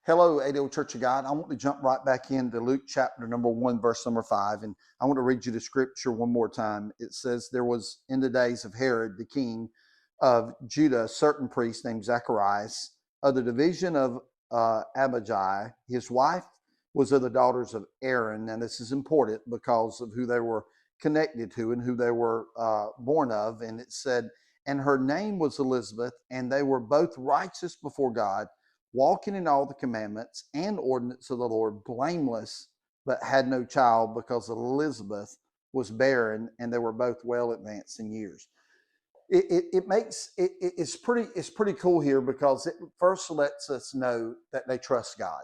Hello, ADO Church of God. I want to jump right back into Luke chapter number 1, verse number 5. And I want to read you the scripture one more time. It says, there was in the days of Herod, the king of Judah, a certain priest named Zacharias of the division of Abijah. His wife was of the daughters of Aaron. And this is important because of who they were connected to and who they were born of. And it said, and her name was Elizabeth, and they were both righteous before God, walking in all the commandments and ordinance of the Lord, blameless, but had no child because Elizabeth was barren, and they were both well advanced in years. It's pretty cool here because it first lets us know that they trust God.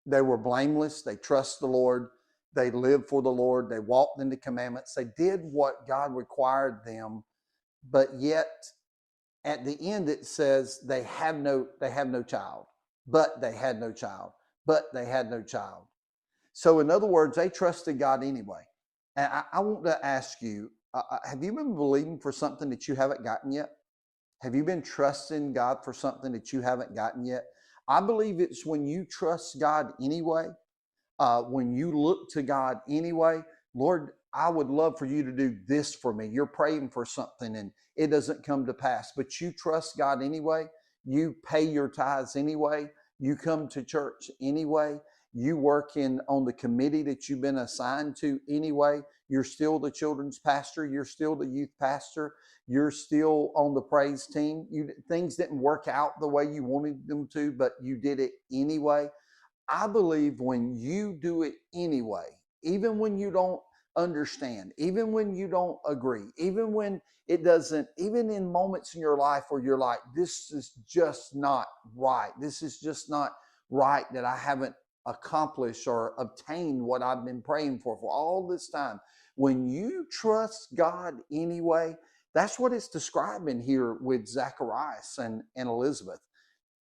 They were blameless. They trust the Lord. They lived for the Lord. They walked in the commandments. They did what God required them, but yet at the end it says they have no child, but they had no child, but they had no child. So in other words, they trusted God anyway. And I want to ask you, have you been believing for something that you haven't gotten yet? Have you been trusting God for something that you haven't gotten yet? I believe it's when you trust God anyway, when you look to God anyway. Lord, I would love for you to do this for me. You're praying for something and it doesn't come to pass, but you trust God anyway. You pay your tithes anyway. You come to church anyway. You work on the committee that you've been assigned to anyway. You're still the children's pastor. You're still the youth pastor. You're still on the praise team. Things didn't work out the way you wanted them to, but you did it anyway. I believe when you do it anyway, even when you don't understand, even when you don't agree, even when it doesn't, even in moments in your life where you're like, this is just not right. This is just not right that I haven't accomplished or obtained what I've been praying for all this time. When you trust God anyway, that's what it's describing here with Zacharias and Elizabeth.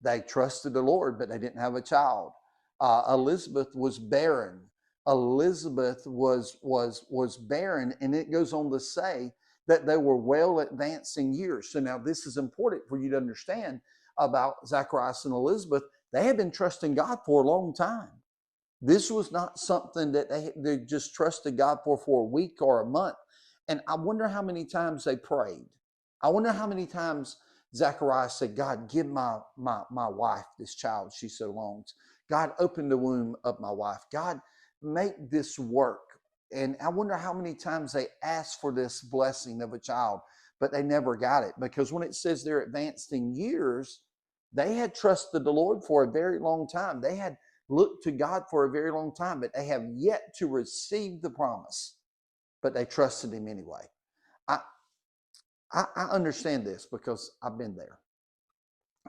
They trusted the Lord, but they didn't have a child. Elizabeth was barren. Elizabeth was barren, and it goes on to say that they were well advancing years. So now this is important for you to understand about Zacharias and Elizabeth. They had been trusting God for a long time. This was not something that they just trusted God for a week or a month. And I wonder how many times they prayed. I wonder how many times Zacharias said, God, give my wife this child she so longs. God, open the womb of my wife. God, make this work. And I wonder how many times they asked for this blessing of a child, but they never got it. Because when it says they're advanced in years, they had trusted the Lord for a very long time. They had looked to God for a very long time, but they have yet to receive the promise, but they trusted Him anyway. I, I understand this because I've been there.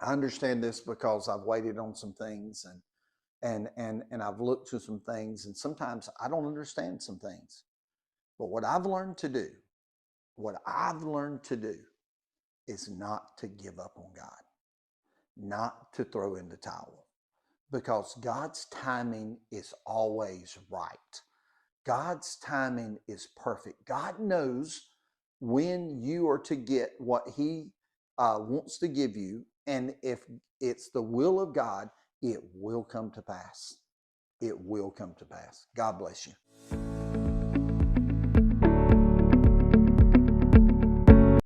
I understand this because I've waited on some things and I've looked to some things, and sometimes I don't understand some things. But what I've learned to do is not to give up on God, not to throw in the towel, because God's timing is always right. God's timing is perfect. God knows when you are to get what He wants to give you. And if it's the will of God, it will come to pass. It will come to pass. God bless you.